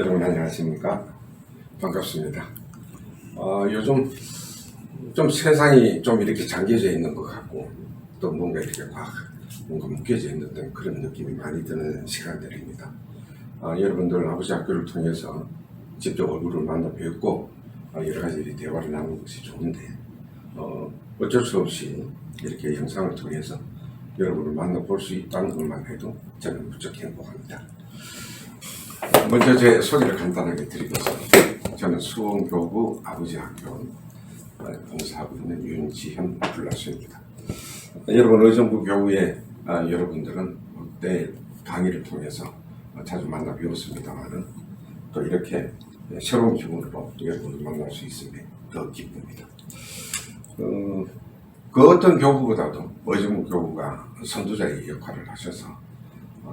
여러분 안녕하십니까? 반갑습니다. 요즘 좀 세상이 좀 이렇게 잠겨져 있는 것 같고 또 뭔가 이렇게 뭔가 묶여져 있는 그런 느낌이 많이 드는 시간들입니다. 여러분들 아버지 학교를 통해서 직접 얼굴을 만나 뵙고 여러 가지 대화를 나누는 것이 좋은데 어쩔 수 없이 이렇게 영상을 통해서 여러분을 만나볼 수 있다는 것만 해도 저는 무척 행복합니다. 먼저 제 소개를 간단하게 드리겠습니다. 저는 수원교구 아버지 학교 봉사하고 있는 윤지현 불라수입니다. 여러분 의정부 교구에 여러분들은 내 강의를 통해서 자주 만나 뵈었습니다만은 또 이렇게 새로운 기분으로 여러분을 만날 수 있음에 더 기쁩니다. 그 어떤 교구보다도 의정부 교구가 선두자의 역할을 하셔서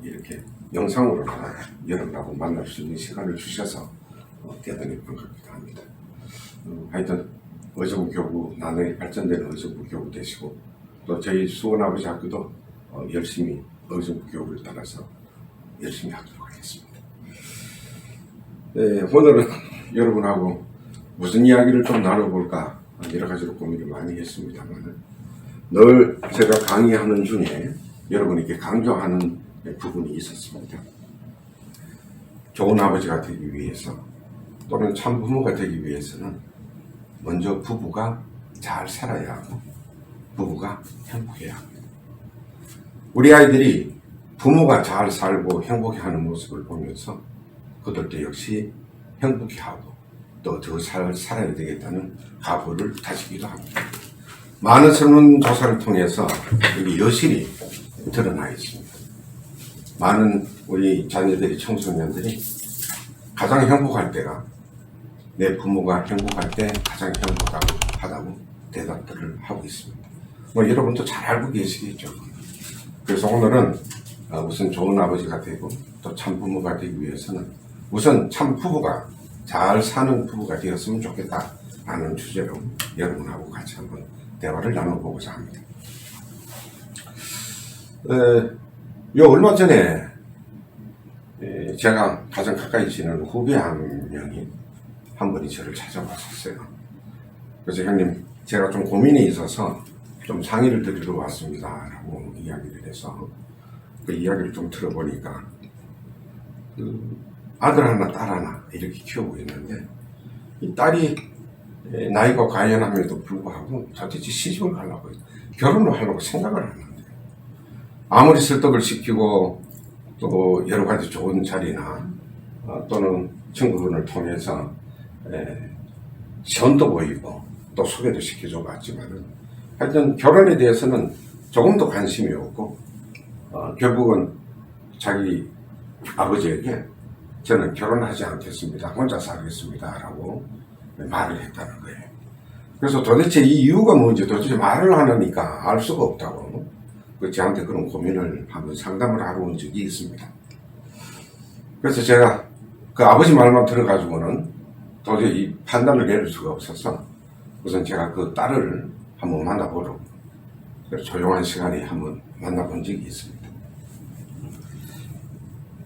이렇게 영상으로 여러분하고 만날 수 있는 시간을 주셔서 대단히 반갑기도 합니다. 하여튼 의정부 교구 나날이 발전되는 의정부 교구 되시고 또 저희 수원 아버지 학교도 열심히 의정부 교구를 따라서 열심히 하도록 하겠습니다. 오늘은 여러분하고 무슨 이야기를 좀 나눠볼까 여러 가지로 고민을 많이 했습니다만 늘 제가 강의하는 중에 여러분에게 강조하는 부분이 있었습니다. 좋은 아버지가 되기 위해서 또는 참 부모가 되기 위해서는 먼저 부부가 잘 살아야 하고 부부가 행복해야 합니다. 우리 아이들이 부모가 잘 살고 행복해하는 모습을 보면서 그들도 역시 행복해하고 또 더 잘 살아야 되겠다는 각오를 다지기도 합니다. 많은 설문조사를 통해서 여기 여실히 드러나 있습니다. 많은 우리 자녀들이 청소년들이 가장 행복할 때가 내 부모가 행복할 때 가장 행복하다고 대답들을 하고 있습니다. 여러분도 잘 알고 계시겠죠. 그래서 오늘은 우선 좋은 아버지가 되고 또 참 부모가 되기 위해서는 우선 참 부부가 잘 사는 부부가 되었으면 좋겠다라는 주제로 여러분하고 같이 한번 대화를 나눠보고자 합니다. 얼마 전에 제가 가장 가까이 지내는 후배 한 명이 한 분이 저를 찾아왔었어요. 그래서 형님 제가 좀 고민이 있어서 좀 상의를 드리러 왔습니다 라고 이야기를 해서 그 이야기를 좀 들어보니까 아들 하나 딸 하나 이렇게 키우고 있는데 이 딸이 나이가 과연함에도 불구하고 도대체 시집을 하려고 결혼을 하려고 생각을 안 하는데 아무리 설득을 시키고 또 여러 가지 좋은 자리나 또는 친구분을 통해서 시험도 보이고 또 소개도 시켜줘 봤지만은 하여튼 결혼에 대해서는 조금도 관심이 없고 결국은 자기 아버지에게 저는 결혼하지 않겠습니다. 혼자 살겠습니다. 라고 말을 했다는 거예요. 그래서 도대체 이 이유가 뭔지 도대체 말을 안 하니까 알 수가 없다고 저한테 그런 고민을 한번 상담을 하러 온 적이 있습니다. 그래서 제가 그 아버지 말만 들어가지고는 도저히 이 판단을 내릴 수가 없어서 우선 제가 그 딸을 한번 만나보려고 조용한 시간에 한번 만나본 적이 있습니다.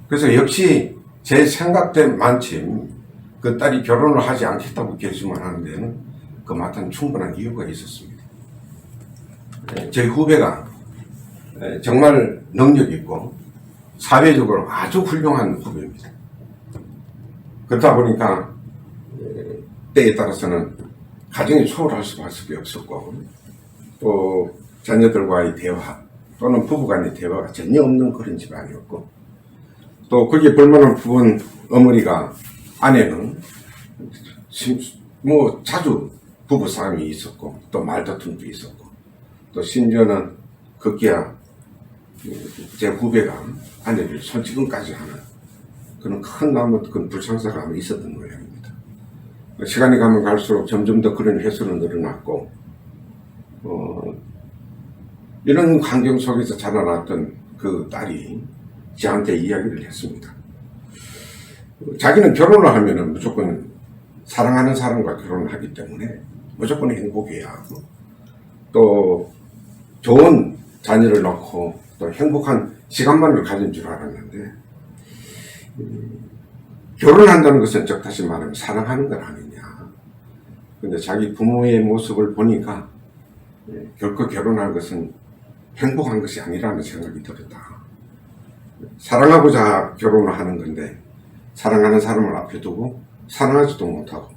그래서 역시 제 생각된 만큼 그 딸이 결혼을 하지 않겠다고 결심을 하는 데는 그마땅 충분한 이유가 있었습니다. 제 후배가 정말 능력 있고 사회적으로 아주 훌륭한 후배입니다. 그렇다 보니까 때에 따라서는 가정이 소홀할 수밖에 없었고 또 자녀들과의 대화 또는 부부간의 대화가 전혀 없는 그런 집안이었고 또 거기에 볼만한 부분 어머니가 아내는 자주 부부싸움이 있었고 또 말다툼도 있었고 또 심지어는 급기야 제 후배가 아내를 손찌검까지 하는 그런 큰 불상사가 있었던 모양입니다. 시간이 가면 갈수록 점점 더 그런 횟수는 늘어났고 이런 환경 속에서 자라났던 그 딸이 저한테 이야기를 했습니다. 자기는 결혼을 하면은 무조건 사랑하는 사람과 결혼을 하기 때문에 무조건 행복해야 하고 또 좋은 자녀를 낳고 또 행복한 시간만을 가진 줄 알았는데 결혼한다는 것은 즉 다시 말하면 사랑하는 건 아니냐. 근데 자기 부모의 모습을 보니까 결코 결혼한 것은 행복한 것이 아니라는 생각이 들었다. 사랑하고자 결혼을 하는 건데 사랑하는 사람을 앞에 두고 사랑하지도 못하고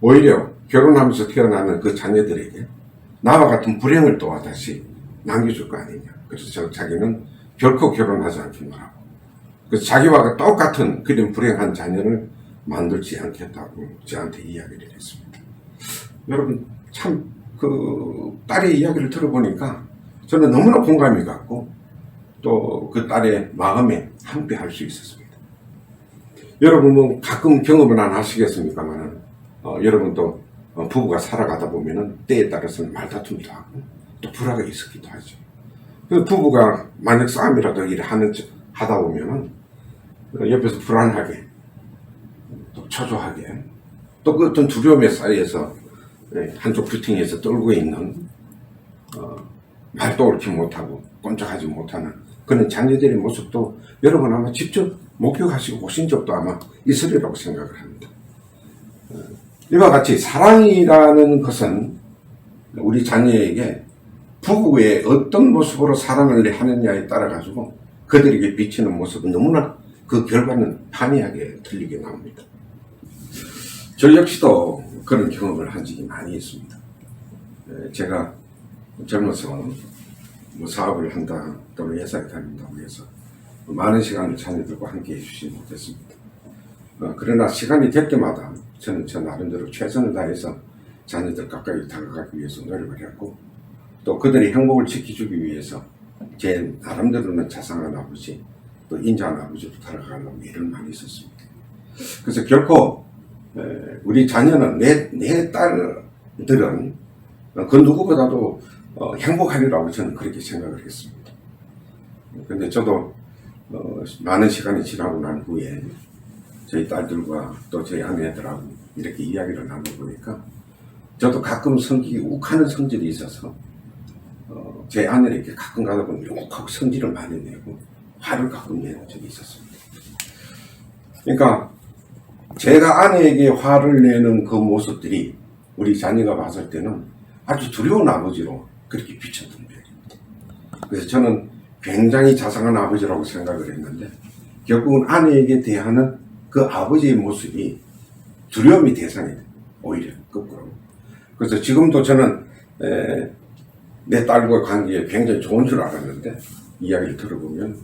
오히려 결혼하면서 태어나는 그 자녀들에게 나와 같은 불행을 또한 다시 남겨줄 거 아니냐. 그래서 자기는 결코 결혼하지 않겠노라고. 그래서 자기와 똑같은 그런 불행한 자녀를 만들지 않겠다고 저한테 이야기를 했습니다. 여러분 참 그 딸의 이야기를 들어보니까 저는 너무나 공감이 갔고 또 그 딸의 마음에 함께 할 수 있었습니다. 여러분 뭐 가끔 경험을 안 하시겠습니까만 여러분도 부부가 살아가다 보면은 때에 따라서는 말다툼도 하고 또 불화가 있었기도 하죠. 그 부부가 만약 싸움이라도 하다 보면은 옆에서 불안하게 또 초조하게 또 그 어떤 두려움에 쌓여서 한쪽 뷰팅에서 떨고 있는 말도 옳지 못하고 꼼짝하지 못하는 그런 자녀들의 모습도 여러분 아마 직접 목격하시고 보신 적도 아마 있으리라고 생각을 합니다. 이와 같이 사랑이라는 것은 우리 자녀에게 부부의 어떤 모습으로 사랑을 하느냐에 따라 가지고 그들에게 비치는 모습은 너무나 그 결과는 판이하게 들리게 나옵니다. 저 역시도 그런 경험을 한 적이 많이 있습니다. 제가 젊어서 뭐 사업을 한다 또는 회사에 다닌다고 해서 많은 시간을 자녀들과 함께 해주지 못했습니다. 그러나 시간이 될 때마다 저는 저 나름대로 최선을 다해서 자녀들 가까이 다가가기 위해서 노력을 했고 또 그들의 행복을 지켜주기 위해서 제 나름대로는 자상한 아버지 또 인자한 아버지로 살아가려고 일을 많이 했었습니다. 그래서 결코 우리 자녀는 내 딸들은 그 누구보다도 행복하리라고 저는 그렇게 생각을 했습니다. 근데 저도 많은 시간이 지나고 난 후에 저희 딸들과 또 저희 아내들하고 이렇게 이야기를 나눠보니까 저도 가끔 성격이 욱하는 성질이 있어서 제 아내에게 가끔 가다 보면 욕하고 성질을 많이 내고 화를 가끔 내는 적이 있었습니다. 그러니까 제가 아내에게 화를 내는 그 모습들이 우리 자녀가 봤을 때는 아주 두려운 아버지로 그렇게 비쳤던 모양입니다. 그래서 저는 굉장히 자상한 아버지라고 생각을 했는데 결국은 아내에게 대하는 그 아버지의 모습이 두려움이 대상이 돼요. 오히려 거꾸로. 그래서 지금도 저는 내 딸과 관계에 굉장히 좋은 줄 알았는데 이야기를 들어보면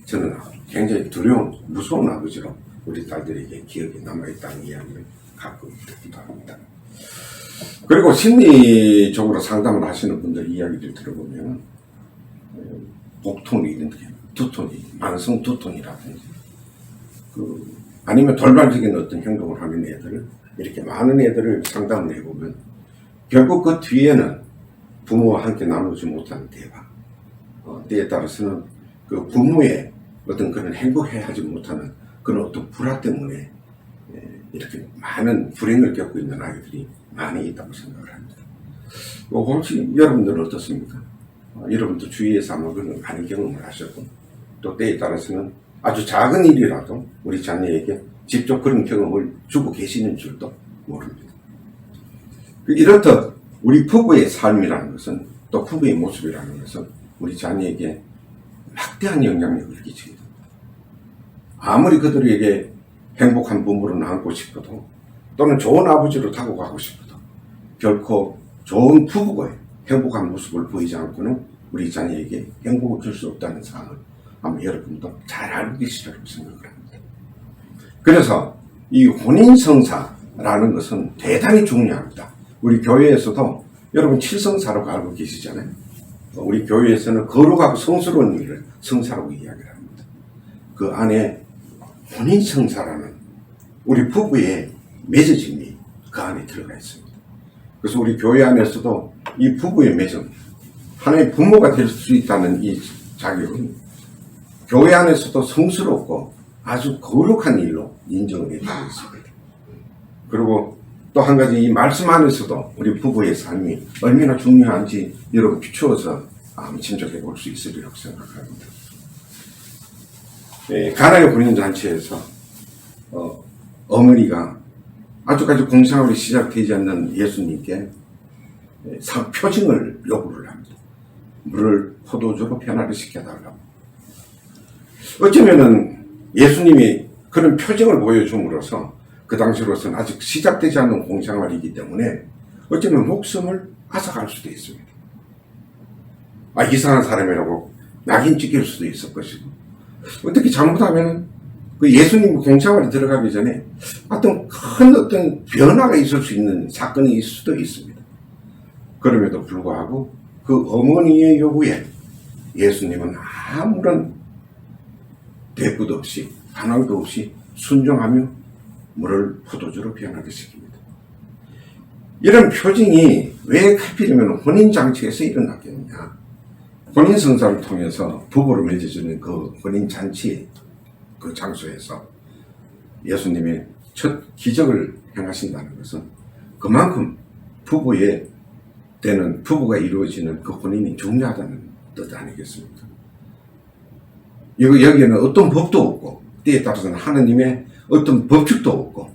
저는 굉장히 두려운 무서운 아버지로 우리 딸들에게 기억에 남아있다는 이야기를 가끔 듣기도 합니다. 그리고 심리적으로 상담을 하시는 분들 이야기를 들어보면 복통이 이런 게 두통이 만성 두통이라든지 아니면 돌발적인 어떤 행동을 하는 애들 이렇게 많은 애들을 상담을 해보면 결국 그 뒤에는 부모와 함께 나누지 못하는 대화 때에 따라서는 그 부모의 어떤 그런 행복해하지 못하는 그런 어떤 불화 때문에 이렇게 많은 불행을 겪고 있는 아이들이 많이 있다고 생각을 합니다. 혹시 여러분들은 어떻습니까? 여러분도 주위에서 아마 그런 많은 경험을 하셨고 또 때에 따라서는 아주 작은 일이라도 우리 자녀에게 직접 그런 경험을 주고 계시는 줄도 모릅니다. 이렇듯 우리 부부의 삶이라는 것은 또 부부의 모습이라는 것은 우리 자녀에게 막대한 영향력을 끼치게 됩니다. 아무리 그들에게 행복한 부모로 낳고 싶어도 또는 좋은 아버지로 다가가고 싶어도 결코 좋은 부부의 행복한 모습을 보이지 않고는 우리 자녀에게 행복을 줄 수 없다는 사항을 아마 여러분도 잘 알고 계시리라고 생각을 합니다. 그래서 이 혼인성사라는 것은 대단히 중요합니다. 우리 교회에서도 여러분 칠성사라고 알고 계시잖아요. 우리 교회에서는 거룩하고 성스러운 일을 성사라고 이야기를 합니다. 그 안에 혼인성사라는 우리 부부의 맺어짐이 그 안에 들어가 있습니다. 그래서 우리 교회 안에서도 이 부부의 맺음, 하나의 부모가 될 수 있다는 이 자격은 교회 안에서도 성스럽고 아주 거룩한 일로 인정을 해주고 있습니다. 그리고 또 한 가지 이 말씀 안에서도 우리 부부의 삶이 얼마나 중요한지 여러분 비추어서 짐작해 볼 수 있으리라고 생각합니다. 가나의 혼인잔치에서 어머니가 아직까지 공생활이 시작되지 않는 예수님께 표징을 요구를 합니다. 물을 포도주로 변화를 시켜달라고. 어쩌면은 예수님이 그런 표징을 보여줌으로써 그 당시로서는 아직 시작되지 않는 공생활이기 때문에 어쩌면 목숨을 앗아갈 수도 있습니다. 이상한 사람이라고 낙인 찍힐 수도 있을 것이고, 어떻게 잘못하면 그 예수님 공생활에 들어가기 전에 어떤 변화가 있을 수 있는 사건이 있을 수도 있습니다. 그럼에도 불구하고 그 어머니의 요구에 예수님은 아무런 대꾸도 없이 반항도 없이 순종하며 물을 포도주로 변하게 시킵니다. 이런 표징이 왜 하필이면 혼인잔치에서 일어났겠느냐. 혼인성사를 통해서 부부를 맺어주는 그 혼인잔치 그 장소에서 예수님이 첫 기적을 행하신다는 것은 그만큼 부부가 이루어지는 그 혼인이 중요하다는 뜻 아니겠습니까? 여기에는 어떤 법도 없고 때에 따라서는 하느님의 어떤 법칙도 없고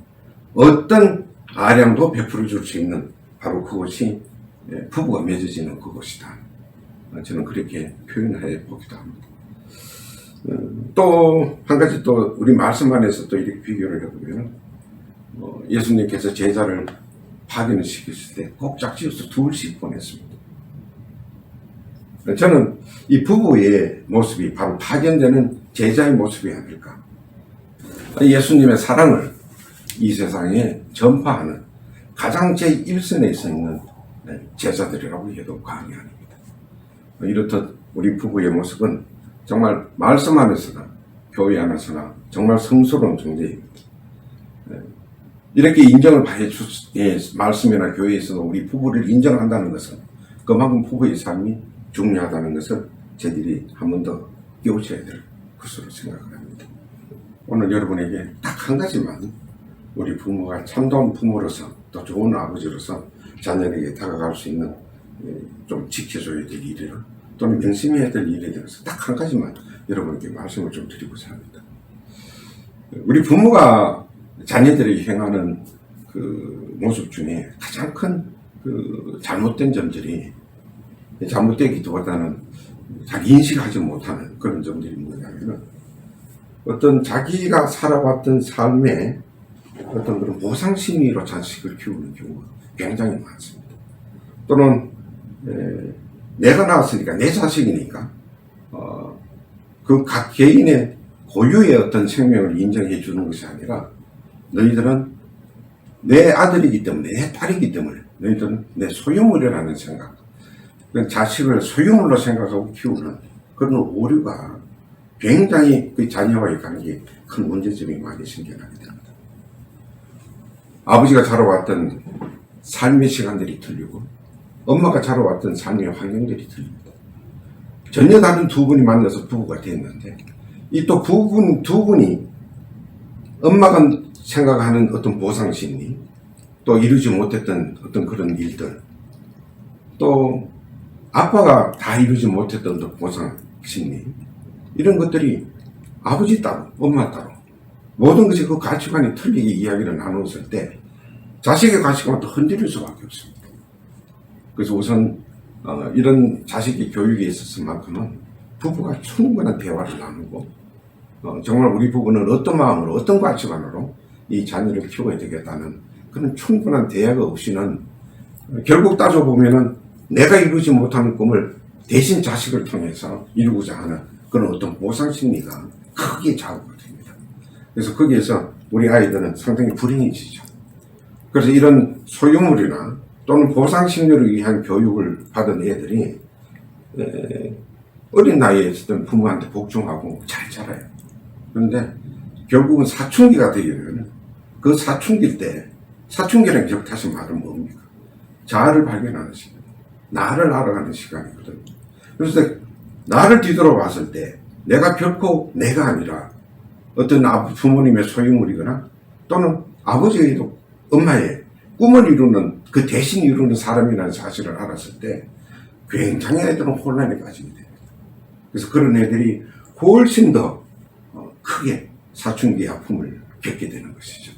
어떤 아량도 베풀어 줄 수 있는 바로 그것이 부부가 맺어지는 그것이다. 저는 그렇게 표현해 보기도 합니다. 또 한 가지 또 우리 말씀 안에서 또 이렇게 비교를 해보면 예수님께서 제자를 파견을 시켰을 때 꼭 짝지어서 둘씩 보냈습니다. 저는 이 부부의 모습이 바로 파견되는 제자의 모습이 아닐까. 예수님의 사랑을 이 세상에 전파하는 가장 제1선에 서 있는 제자들이라고 해도 과언이 아닙니다. 이렇듯 우리 부부의 모습은 정말 말씀 안에서나 교회 안에서나 정말 성스러운 존재입니다. 이렇게 인정을 말씀이나 교회에서도 우리 부부를 인정한다는 것은 그만큼 부부의 삶이 중요하다는 것을 저희들이 한 번 더 깨우쳐야 될 것으로 생각을 합니다. 오늘 여러분에게 딱 한 가지만 우리 부모가 참다운 부모로서 또 좋은 아버지로서 자녀에게 다가갈 수 있는 좀 지켜줘야 될 일이나 또는 명심해야 될 일에 대해서 딱 한 가지만 여러분에게 말씀을 좀 드리고자 합니다. 우리 부모가 자녀들이 행하는 그 모습 중에 가장 큰 그 잘못된 점들이 잘못되기보다는 잘 인식하지 못하는 그런 점들이 뭐냐면은 어떤 자기가 살아왔던 삶에 어떤 그런 보상심리로 자식을 키우는 경우가 굉장히 많습니다. 또는 내가 낳았으니까 내 자식이니까 그 각 개인의 고유의 어떤 생명을 인정해 주는 것이 아니라 너희들은 내 아들이기 때문에 내 딸이기 때문에 너희들은 내 소유물이라는 생각, 자식을 소유물로 생각하고 키우는 그런 오류가 굉장히 그 자녀와의 관계에 큰 문제점이 많이 생겨나게 됩니다. 아버지가 자라왔던 삶의 시간들이 틀리고 엄마가 자라왔던 삶의 환경들이 틀립니다. 전혀 다른 두 분이 만나서 부부가 됐는데 이 또 두 분이 엄마가 생각하는 어떤 보상심리, 또 이루지 못했던 어떤 그런 일들, 또 아빠가 다 이루지 못했던 어떤 보상심리, 이런 것들이 아버지 따로 엄마 따로 모든 것이 그 가치관이 틀리게 이야기를 나눴을 때 자식의 가치관도 흔들릴 수밖에 없습니다. 그래서 우선 이런 자식의 교육에 있어서만큼은 부부가 충분한 대화를 나누고 정말 우리 부부는 어떤 마음으로 어떤 가치관으로 이 자녀를 키워야 되겠다는 그런 충분한 대화가 없이는 결국 따져보면은 내가 이루지 못하는 꿈을 대신 자식을 통해서 이루고자 하는 그런 어떤 보상심리가 크게 자극이 됩니다. 그래서 거기에서 우리 아이들은 상당히 불행해지죠. 그래서 이런 소유물이나 또는 보상심리를 위한 교육을 받은 애들이 어린 나이에 있었던 부모한테 복종하고 잘 자라요. 그런데 결국은 사춘기가 되면 그 사춘기 때, 사춘기라는 격 다시 말은 뭡니까? 자아를 발견하는 시간, 나를 알아가는 시간이거든요. 그래서 나를 뒤돌아봤을 때 내가 결코 내가 아니라 어떤 부모님의 소유물이거나 또는 아버지의 엄마의 꿈을 이루는 그 대신 이루는 사람이라는 사실을 알았을 때 굉장히 애들은 혼란에 빠지게 됩니다. 그래서 그런 애들이 훨씬 더 크게 사춘기의 아픔을 겪게 되는 것이죠.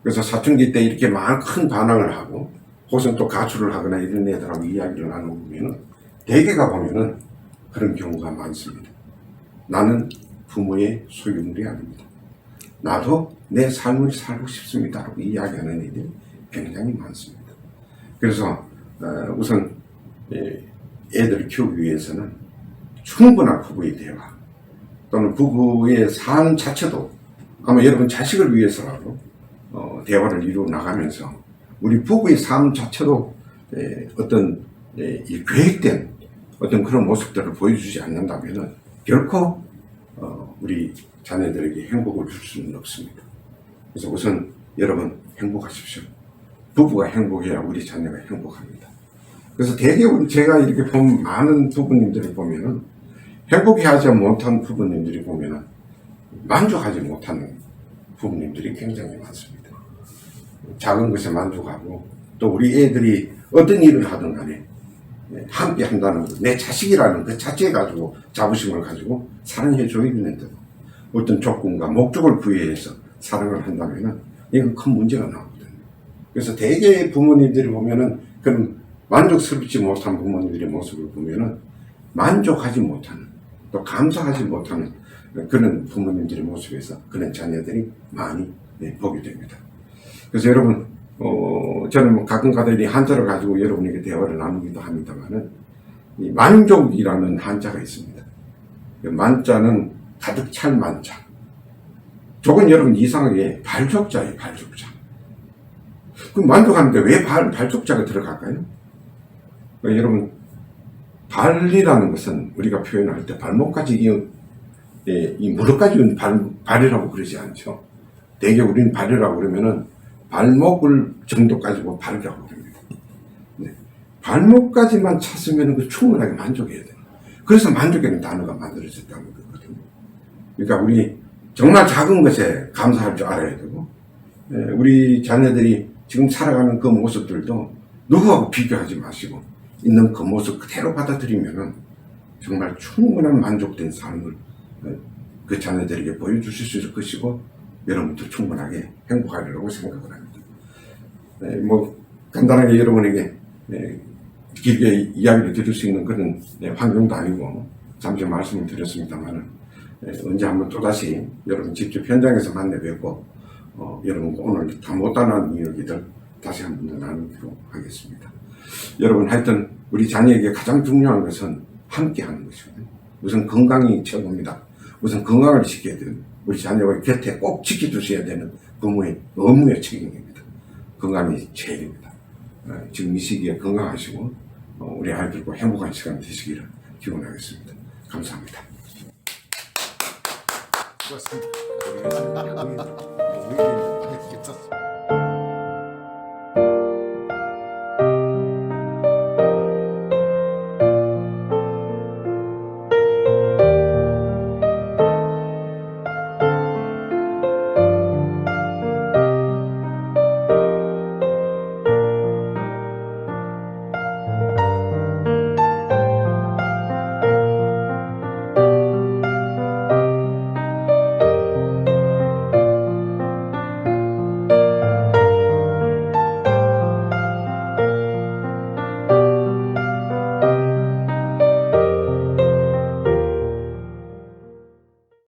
그래서 사춘기 때 이렇게 큰 반항을 하고 혹은 또 가출을 하거나 이런 애들하고 이야기를 나눠보면은 대개가 보면은 그런 경우가 많습니다. 나는 부모의 소유물이 아닙니다. 나도 내 삶을 살고 싶습니다 라고 이야기하는 애들이 굉장히 많습니다. 그래서 우선 애들을 키우기 위해서는 충분한 부부의 대화 또는 부부의 삶 자체도 아마 여러분 자식을 위해서라도 대화를 이루어 나가면서 우리 부부의 삶 자체도 어떤 이 계획된 어떤 그런 모습들을 보여주지 않는다면 결코 우리 자녀들에게 행복을 줄 수는 없습니다. 그래서 우선 여러분 행복하십시오. 부부가 행복해야 우리 자녀가 행복합니다. 그래서 대개 제가 이렇게 본 많은 부부님들을 보면은 행복해하지 못한 부부님들이 보면은 만족하지 못하는 부모님들이 굉장히 많습니다. 작은 것에 만족하고 또 우리 애들이 어떤 일을 하든 간에 함께 한다는 것, 내 자식이라는 그 자체 가지고 자부심을 가지고 사랑해 줘야 되는데 어떤 조건과 목적을 부여해서 사랑을 한다면 이건 큰 문제가 나오거든요. 그래서 대개 부모님들이 보면은 그런 만족스럽지 못한 부모님들의 모습을 보면은 만족하지 못하는 또 감사하지 못하는 그런 부모님들의 모습에서 그런 자녀들이 많이 보게 됩니다. 그래서 여러분 저는 가끔 가다 이 한자를 가지고 여러분에게 대화를 나누기도 합니다만은 이 만족이라는 한자가 있습니다. 만자는 가득 찰 만자. 저건 여러분 이상하게 발족자예요, 발족자. 그럼 만족하는데 왜 발족자가 들어갈까요? 그러니까 여러분 발이라는 것은 우리가 표현할 때 발목까지 이 무릎까지 발이라고 그러지 않죠. 대개 우리는 발이라고 그러면은 발목을 정도까지 고 발이라고 그럽니다. 네. 발목까지만 찼으면 그 충분하게 만족해야 돼요. 그래서 만족이라는 단어가 만들어졌다는 거거든요. 그러니까 우리 정말 작은 것에 감사할 줄 알아야 되고, 우리 자녀들이 지금 살아가는 그 모습들도 누구하고 비교하지 마시고 있는 그 모습 그대로 받아들이면은 정말 충분한 만족된 삶을 그 자녀들에게 보여주실 수 있을 것이고 여러분도 충분하게 행복하리라고 생각을 합니다. 뭐 간단하게 여러분에게 길게 이야기를 드릴 수 있는 그런 환경도 아니고 잠시 말씀을 드렸습니다만 언제 한번 또다시 여러분 직접 현장에서 만나 뵙고 여러분 오늘 다 못다한 이야기들 다시 한번 더 나누기로 하겠습니다. 여러분 하여튼 우리 자녀에게 가장 중요한 것은 함께 하는 것이거든요. 우선 건강이 최고입니다. 우선 건강을 지켜야 되는 우리 자녀의 곁에 꼭 지켜주셔야 되는 부모의 의무의 책임입니다. 건강이 제일입니다. 지금 이 시기에 건강하시고 우리 아이들과 행복한 시간 되시기를 기원하겠습니다. 감사합니다. 고맙습니다.